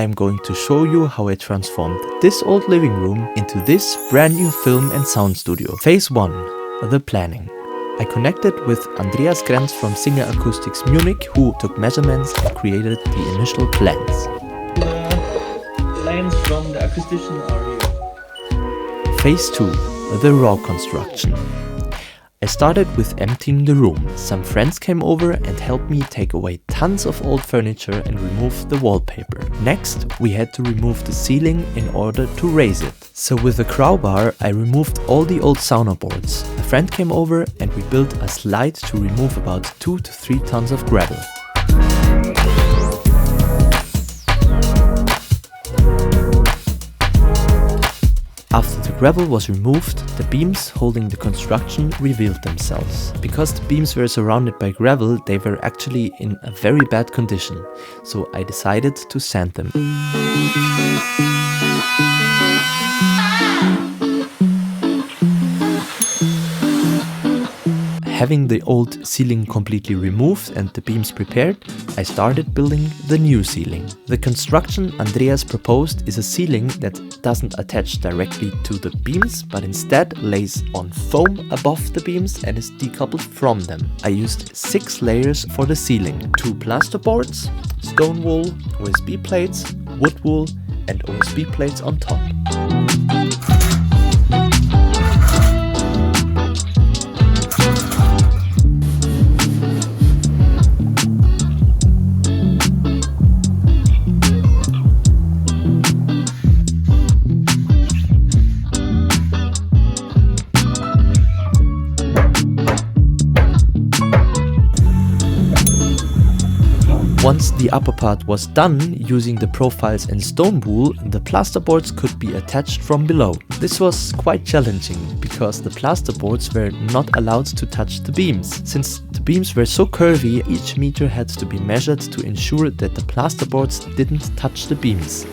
I'm going to show you how I transformed this old living room into this brand new film and sound studio. Phase 1, the planning. I connected with Andreas Grenz from Singer Acoustics Munich, who took measurements and created the initial plans. The plans from the acoustician are here. Phase 2, the raw construction. I started with emptying the room. Some friends came over and helped me take away tons of old furniture and remove the wallpaper. Next, we had to remove the ceiling in order to raise it. So with a crowbar, I removed all the old sauna boards. A friend came over and we built a slide to remove about 2 to 3 tons of gravel. After the gravel was removed, the beams holding the construction revealed themselves. Because the beams were surrounded by gravel, they were actually in a very bad condition, so I decided to sand them. Having the old ceiling completely removed and the beams prepared, I started building the new ceiling. The construction Andreas proposed is a ceiling that doesn't attach directly to the beams, but instead lays on foam above the beams and is decoupled from them. I used 6 layers for the ceiling: 2 plasterboards, stone wool, OSB plates, wood wool and OSB plates on top. Once the upper part was done, using the profiles and stone wool, the plasterboards could be attached from below. This was quite challenging, because the plasterboards were not allowed to touch the beams. Since the beams were so curvy, each meter had to be measured to ensure that the plasterboards didn't touch the beams.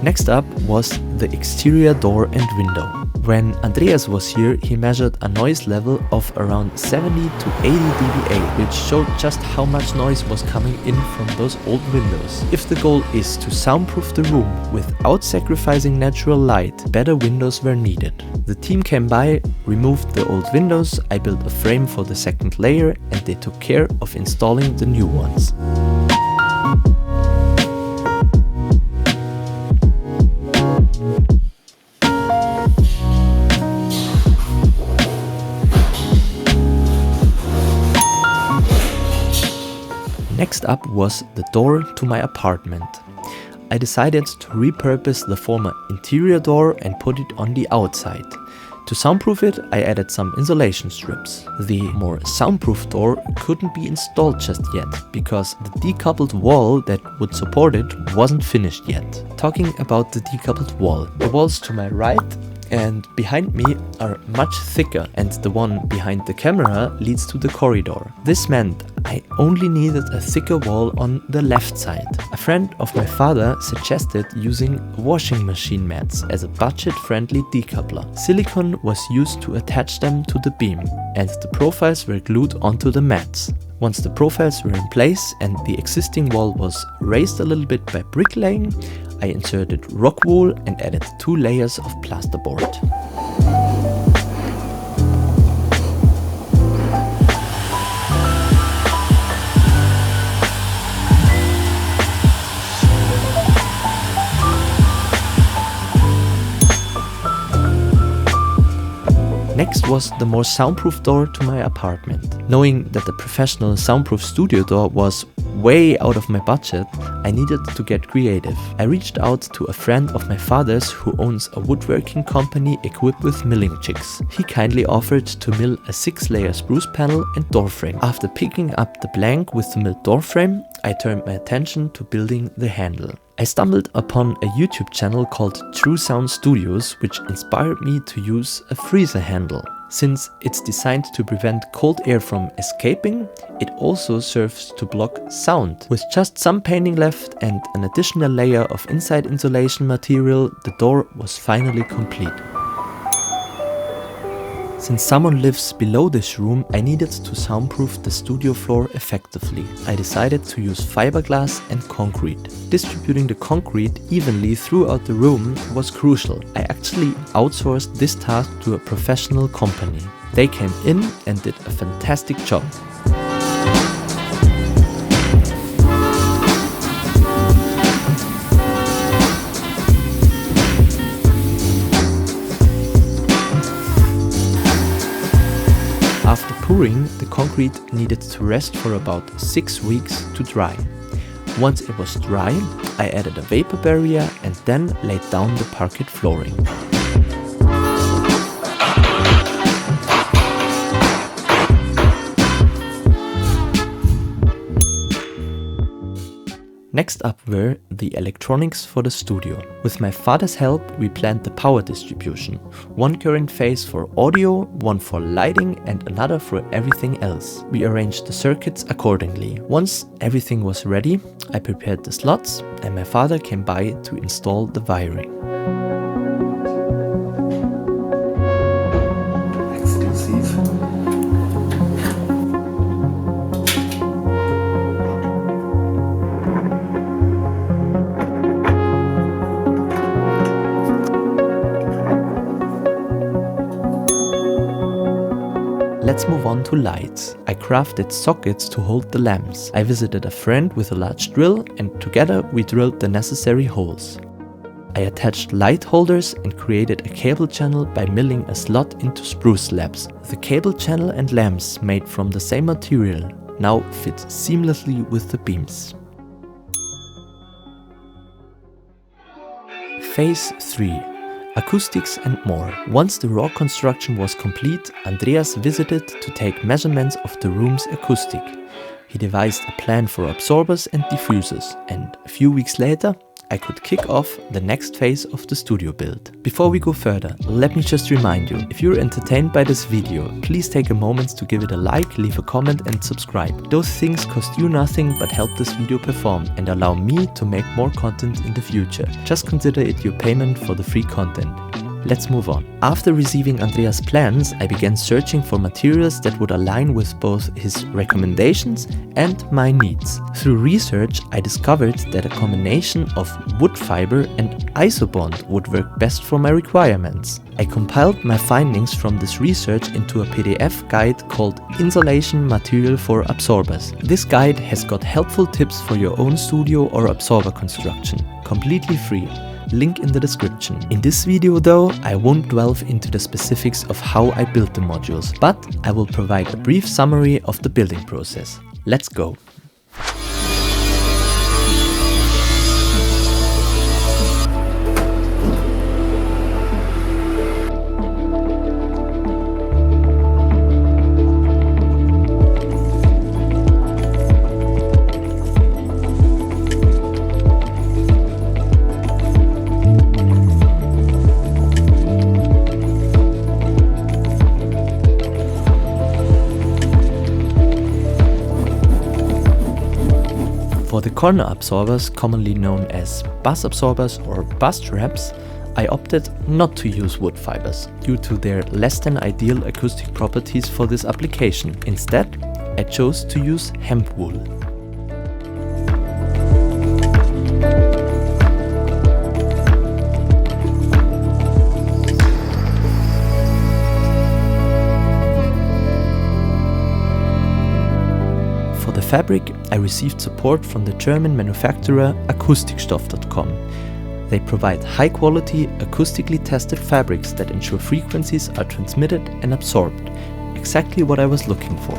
Next up was the exterior door and window. When Andreas was here, he measured a noise level of around 70 to 80 dBA, which showed just how much noise was coming in from those old windows. If the goal is to soundproof the room without sacrificing natural light, better windows were needed. The team came by, removed the old windows, I built a frame for the second layer, and they took care of installing the new ones. Next up was the door to my apartment. I decided to repurpose the former interior door and put it on the outside. To soundproof it, I added some insulation strips. The more soundproof door couldn't be installed just yet, because the decoupled wall that would support it wasn't finished yet. Talking about the decoupled wall, the walls to my right and behind me are much thicker, and the one behind the camera leads to the corridor. This meant I only needed a thicker wall on the left side. A friend of my father suggested using washing machine mats as a budget-friendly decoupler. Silicone was used to attach them to the beam, and the profiles were glued onto the mats. Once the profiles were in place and the existing wall was raised a little bit by bricklaying, I inserted rock wool and added 2 layers of plasterboard. Next was the more soundproof door to my apartment. Knowing that the professional soundproof studio door was way out of my budget, I needed to get creative. I reached out to a friend of my father's who owns a woodworking company equipped with milling jigs. He kindly offered to mill a 6-layer spruce panel and door frame. After picking up the blank with the milled door frame, I turned my attention to building the handle. I stumbled upon a YouTube channel called True Sound Studios, which inspired me to use a freezer handle. Since it's designed to prevent cold air from escaping, it also serves to block sound. With just some painting left and an additional layer of inside insulation material, the door was finally complete. Since someone lives below this room, I needed to soundproof the studio floor effectively. I decided to use fiberglass and concrete. Distributing the concrete evenly throughout the room was crucial. I actually outsourced this task to a professional company. They came in and did a fantastic job. After pouring, the concrete needed to rest for about 6 weeks to dry. Once it was dry, I added a vapor barrier and then laid down the parquet flooring. Next up were the electronics for the studio. With my father's help, we planned the power distribution. One current phase for audio, one for lighting, and another for everything else. We arranged the circuits accordingly. Once everything was ready, I prepared the slots and my father came by to install the wiring. Let's move on to lights. I crafted sockets to hold the lamps. I visited a friend with a large drill and together we drilled the necessary holes. I attached light holders and created a cable channel by milling a slot into spruce slabs. The cable channel and lamps made from the same material now fit seamlessly with the beams. Phase 3. Acoustics and more. Once the raw construction was complete, Andreas visited to take measurements of the room's acoustic. He devised a plan for absorbers and diffusers, and a few weeks later, I could kick off the next phase of the studio build. Before we go further, let me just remind you, if you're entertained by this video, please take a moment to give it a like, leave a comment and subscribe. Those things cost you nothing but help this video perform and allow me to make more content in the future. Just consider it your payment for the free content. Let's move on. After receiving Andreas' plans, I began searching for materials that would align with both his recommendations and my needs. Through research, I discovered that a combination of wood fiber and isobond would work best for my requirements. I compiled my findings from this research into a PDF guide called Insulation Material for Absorbers. This guide has got helpful tips for your own studio or absorber construction, completely free. Link in the description. In this video though, I won't delve into the specifics of how I built the modules, but I will provide a brief summary of the building process. Let's go! For the corner absorbers, commonly known as bus absorbers or bus straps, I opted not to use wood fibers due to their less than ideal acoustic properties for this application. Instead, I chose to use hemp wool. For the fabric, I received support from the German manufacturer Acousticstoff.com. They provide high-quality, acoustically tested fabrics that ensure frequencies are transmitted and absorbed. Exactly what I was looking for.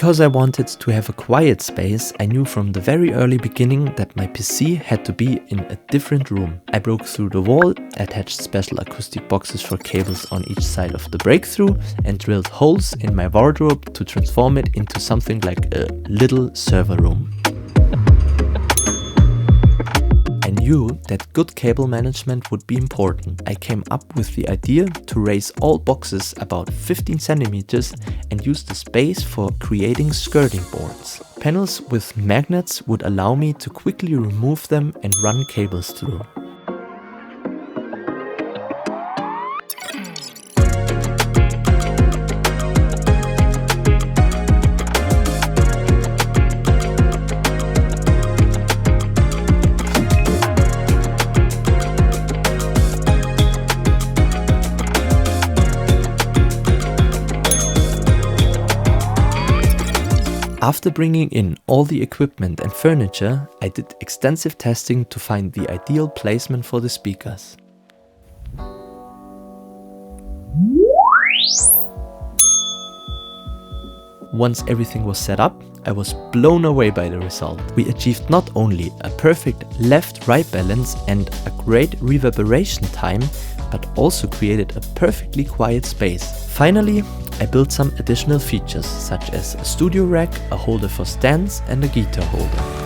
Because I wanted to have a quiet space, I knew from the very early beginning that my PC had to be in a different room. I broke through the wall, attached special acoustic boxes for cables on each side of the breakthrough, and drilled holes in my wardrobe to transform it into something like a little server room. I knew that good cable management would be important. I came up with the idea to raise all boxes about 15 centimeters and use the space for creating skirting boards. Panels with magnets would allow me to quickly remove them and run cables through. After bringing in all the equipment and furniture, I did extensive testing to find the ideal placement for the speakers. Once everything was set up, I was blown away by the result. We achieved not only a perfect left-right balance and a great reverberation time, but also created a perfectly quiet space. Finally, I built some additional features, such as a studio rack, a holder for stands and a guitar holder.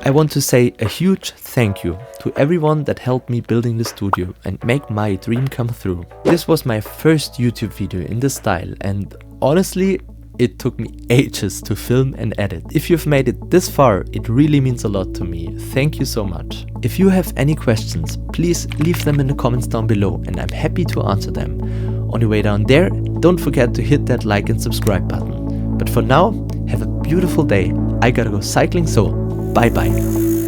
I want to say a huge thank you to everyone that helped me building the studio and make my dream come through. This was my first YouTube video in this style, and honestly, it took me ages to film and edit. If you've made it this far, it really means a lot to me. Thank you so much. If you have any questions, please leave them in the comments down below and I'm happy to answer them. On your way down there, don't forget to hit that like and subscribe button. But for now, have a beautiful day. I gotta go cycling, so bye bye.